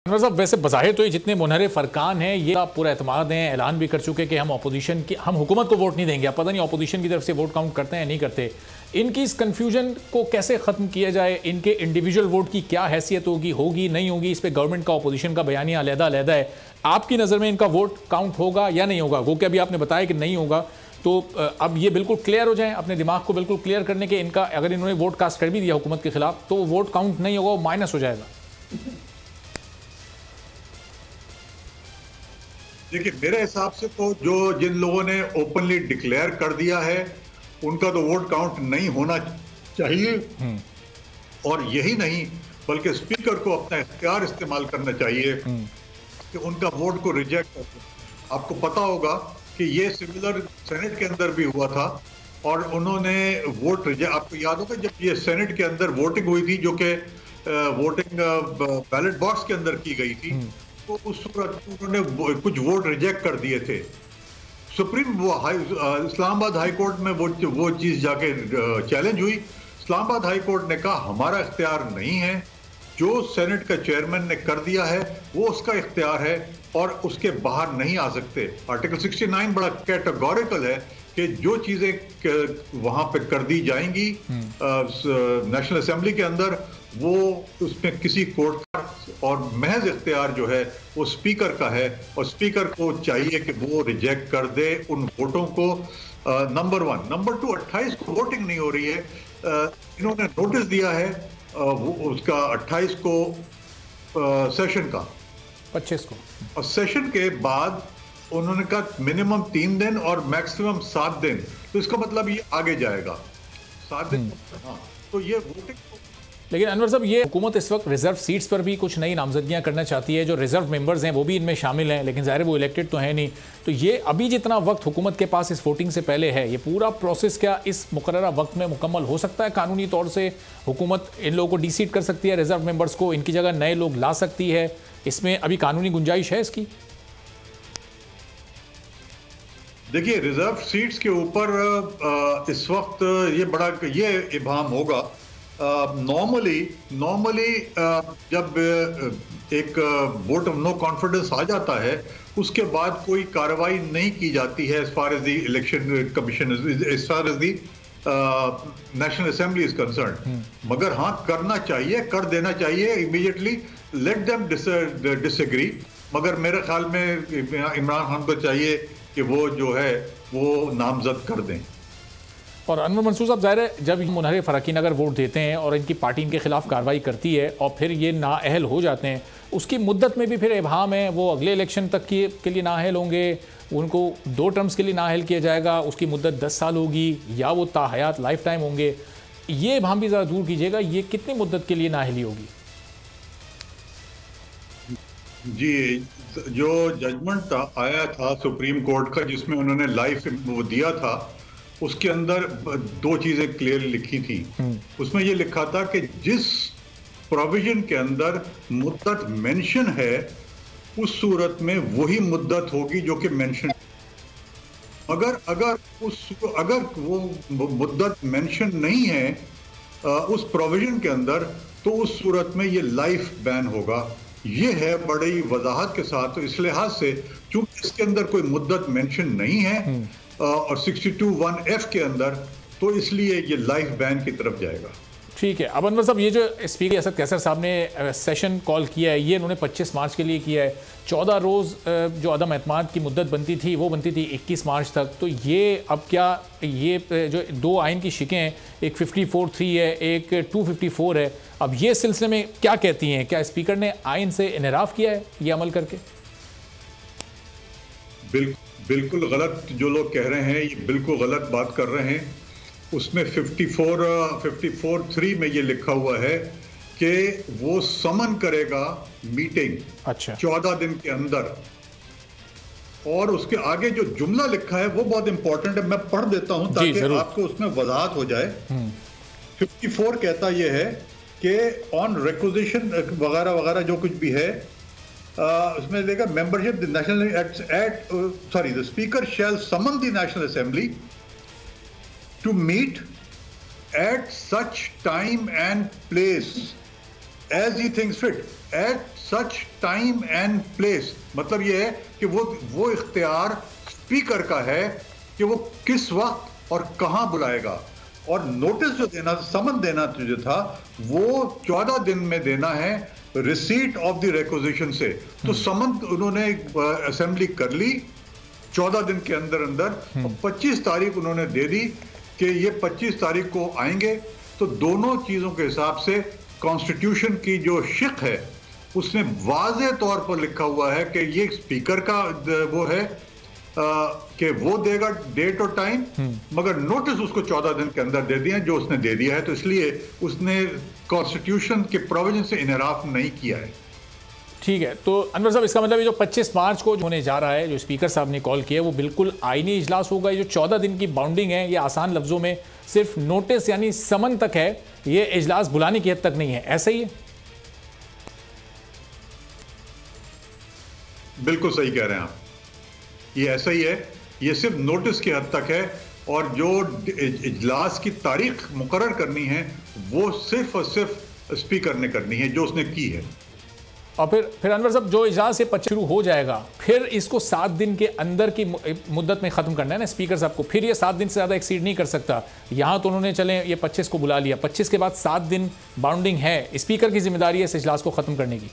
अनवर साहब, वैसे बज़ाहिर तो ये जितने मुनहरिफ अरकान हैं ये पूरा एतमाद हैं, ऐलान भी कर चुके कि हम अपोजिशन की, हम हुकूमत को वोट नहीं देंगे। अब पता नहीं अपोजिशन की तरफ से वोट काउंट करते हैं नहीं करते। इनकी इस कन्फ्यूजन को कैसे ख़त्म किया जाए? इनके इंडिविजुअल वोट की क्या हैसियत होगी नहीं होगी, इस पर गवर्नमेंट का अपोजिशन का बयानिया अलहदा है। आपकी नज़र में इनका वोट काउंट होगा या नहीं होगा? वो कि अभी आपने बताया कि नहीं होगा, तो अब ये बिल्कुल क्लियर हो जाए, अपने दिमाग को बिल्कुल क्लियर करने के इनका अगर इन्होंने वोट कास्ट कर भी दिया हुकूमत के खिलाफ तो वो वोट काउंट नहीं होगा, वो माइनस हो जाएगा। देखिए, मेरे हिसाब से तो जिन लोगों ने ओपनली डिक्लेयर कर दिया है उनका तो वोट काउंट नहीं होना चाहिए, और यही नहीं बल्कि स्पीकर को अपना इख्तियार इस्तेमाल करना चाहिए कि उनका वोट को रिजेक्ट कर दे। आपको पता होगा कि ये सिमिलर सेनेट के अंदर भी हुआ था और उन्होंने वोट रिजेक्ट, आपको याद होगा जब ये सेनेट के अंदर वोटिंग हुई थी जो कि वोटिंग बैलेट बॉक्स के अंदर की गई थी, तो उस सूरत उन्होंने कुछ वोट रिजेक्ट कर दिए थे। इस्लामाबाद हाई कोर्ट में वो चीज जाके चैलेंज हुई। इस्लामाबाद हाई कोर्ट ने कहा हमारा इख्तियार नहीं है, जो सेनेट का चेयरमैन ने कर दिया है वो उसका इख्तियार है और उसके बाहर नहीं आ सकते। आर्टिकल 69 बड़ा कैटेगोरिकल है कि जो चीजें वहां पे कर दी जाएंगी नेशनल असेंबली के अंदर, वो उसमें किसी कोर्ट का और महज इख्तियार जो है वो स्पीकर का है, और स्पीकर को चाहिए कि वो रिजेक्ट कर दे उन वोटों को। नंबर 1। नंबर 2, 28 को वोटिंग नहीं हो रही है। इन्होंने नोटिस दिया है उसका 28 को सेशन का, 25 को, और सेशन के बाद उन्होंने कहा मिनिमम 3 दिन और मैक्सिमम 7 दिन, तो इसका मतलब ये आगे जाएगा 7 दिन। हाँ, तो ये वोटिंग। लेकिन अनवर साहब, ये हुकूमत इस वक्त रिजर्व सीट्स पर भी कुछ नई नामजदगियां करना चाहती है। जो रिजर्व मेंबर्स हैं वो भी इनमें शामिल हैं, लेकिन ज़ाहिर वो इलेक्टेड तो है नहीं। तो ये अभी जितना वक्त हुकूमत के पास इस वोटिंग से पहले है, ये पूरा प्रोसेस क्या इस मुकर्ररा वक्त में मुकम्मल हो सकता है? कानूनी तौर से हुकूमत इन लोगों को डिसीट कर सकती है, रिजर्व मेंबर्स को, इनकी जगह नए लोग ला सकती है? इसमें अभी कानूनी गुंजाइश है इसकी? देखिए, रिजर्व सीट्स के ऊपर इस वक्त ये इबाम होगा। नॉर्मली जब एक वोट ऑफ नो कॉन्फिडेंस आ जाता है उसके बाद कोई कार्रवाई नहीं की जाती है as far as the election commission, as far as the national assembly is concern. मगर हाँ, करना चाहिए, कर देना चाहिए इमीडिएटली, लेट देम डिसएग्री। मगर मेरे ख्याल में इमरान खान को चाहिए कि वो जो है वो नामजद कर दें। और अनवर मंसूर साहब, ज़ाहिर है जब मुनहरिफ अरकान अगर वोट देते हैं और इनकी पार्टी इनके खिलाफ कार्रवाई करती है और फिर ये नाअहल हो जाते हैं, उसकी मुद्दत में भी फिर इबहाम है। वो अगले इलेक्शन तक के लिए नाअहल होंगे, उनको 2 टर्म्स के लिए नाअहल किया जाएगा, उसकी मुद्दत 10 साल होगी, या वो ताहयात लाइफ टाइम होंगे। ये इबहाम भी ज़रा दूर कीजिएगा, ये कितनी मुद्दत के लिए नाअहली होगी? जी, जो जजमेंट आया था सुप्रीम कोर्ट का जिसमें उन्होंने लाइफ वो दिया था, उसके अंदर 2 चीजें क्लियर लिखी थी। उसमें ये लिखा था कि जिस प्रोविजन के अंदर मुद्दत मेंशन है उस सूरत में वही मुद्दत होगी जो कि मेंशन, अगर वो मुद्दत मेंशन नहीं है उस प्रोविजन के अंदर, तो उस सूरत में ये लाइफ बैन होगा। ये है बड़ी वजाहत के साथ। तो इस लिहाज से चूंकि इसके अंदर कोई मुद्दत मेंशन नहीं है और 62(1)(f) के अंदर, तो इसलिए ये लाइफ बैन की तरफ जाएगा। ठीक है। अब अनवर साहब, ये जो स्पीकर असद कैसर साहब ने सेशन कॉल किया है, ये इन्होंने 25 मार्च के लिए किया है। 14 रोज़ जो अदम एतमाद की मुद्दत बनती थी वो बनती थी 21 मार्च तक। तो ये अब क्या, ये जो 2 आइन की शिकें हैं, एक 54(3) है, एक 254 है, अब ये सिलसिले में क्या कहती हैं? क्या स्पीकर ने आइन से इनहराफ किया है ये अमल करके? बिल्कुल गलत जो लोग कह रहे हैं, ये बिल्कुल गलत बात कर रहे हैं। उसमें 54(3) में ये लिखा हुआ है कि वो समन करेगा मीटिंग 14 दिन के अंदर, और उसके आगे जो जुमला लिखा है वो बहुत इंपॉर्टेंट है, मैं पढ़ देता हूं ताकि आपको उसमें वजाहत हो जाए। 54 कहता यह है कि ऑन रिक्विजिशन वगैरह वगैरह जो कुछ भी है उसमें देखा, membership the national the speaker shall summon the national assembly to meet at such time and place as he thinks fit. At such time and place, मतलब ये है कि वो इख्तियार स्पीकर का है कि वो किस वक्त और कहां बुलाएगा। और नोटिस जो देना, समन देना जो था, वो 14 दिन में देना है रिसीट ऑफ द रिक्विजिशन से। तो समन उन्होंने असेंबली कर ली 14 दिन के अंदर अंदर, और 25 तारीख उन्होंने दे दी कि ये 25 तारीख को आएंगे। तो दोनों चीजों के हिसाब से कॉन्स्टिट्यूशन की जो शिक है उसमें वाज़े तौर पर लिखा हुआ है कि ये स्पीकर का वो है कि वो देगा डेट और टाइम, मगर नोटिस उसको 14 दिन के अंदर दे दिए जो उसने दे दिया है। तो इसलिए उसने कॉन्स्टिट्यूशन के प्रोविजन से इनहराफ नहीं किया है। ठीक है, तो अनवर साहब इसका मतलब ये जो 25 मार्च को होने जा रहा है, जो स्पीकर साहब ने कॉल किया, वो बिल्कुल आईनी इजलास होगा। ये जो 14 दिन की बाउंडिंग है, ये आसान लफ्जों में सिर्फ नोटिस यानी समन तक है, ये इजलास बुलाने की हद तक नहीं है, ऐसा ही है? बिल्कुल सही कह रहे हैं आप, ये ऐसा ही है। ये सिर्फ नोटिस की हद तक है, और जो इजलास की तारीख मुकर्रर करनी है वो सिर्फ और सिर्फ स्पीकर ने करनी है, जो उसने की है। और फिर अनवर साहब, जो इजलास से 25 शुरू हो जाएगा, फिर इसको 7 दिन के अंदर की मुद्दत में ख़त्म करना है ना स्पीकर साहब को। फिर ये 7 दिन से ज़्यादा एक्सीड नहीं कर सकता। यहाँ तो उन्होंने चले ये 25 को बुला लिया, 25 के बाद 7 दिन बाउंडिंग है, स्पीकर की जिम्मेदारी है इस इजलास को ख़त्म करने की।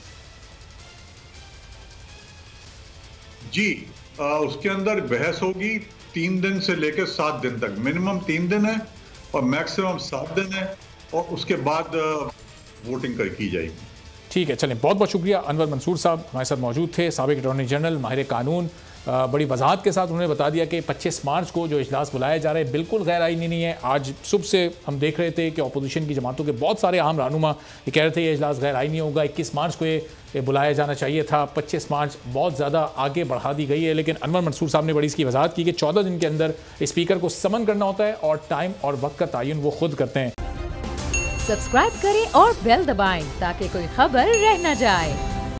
जी, उसके अंदर बहस होगी 3 दिन से लेकर 7 दिन तक। मिनिमम 3 दिन है और मैक्सिमम 7 दिन है, और उसके बाद वोटिंग की जाएगी। ठीक है, चलें, बहुत बहुत शुक्रिया। अनवर मंसूर साहब हमारे साथ मौजूद थे, साबिक अटॉर्नी जनरल, माहिर कानून। बड़ी वजाहत के साथ उन्होंने बता दिया कि 25 मार्च को जो इजलास बुलाया जा रहा है बिल्कुल गैर आईनी नहीं है। आज सुबह से हम देख रहे थे कि अपोजिशन की जमातों के बहुत सारे अहम रहनुमा ये कह रहे थे ये इजलास गैर आईनी होगा, 21 मार्च को ये बुलाया जाना चाहिए था, 25 मार्च बहुत ज़्यादा आगे बढ़ा दी गई है। लेकिन अनवर मंसूर साहब ने बड़ी इसकी वजाहत की कि 14 दिन के अंदर स्पीकर को समन करना होता है और टाइम और वक्त का तयन वो खुद करते हैं। सब्सक्राइब करें और बेल दबाएं ताकि कोई खबर रह न जाए।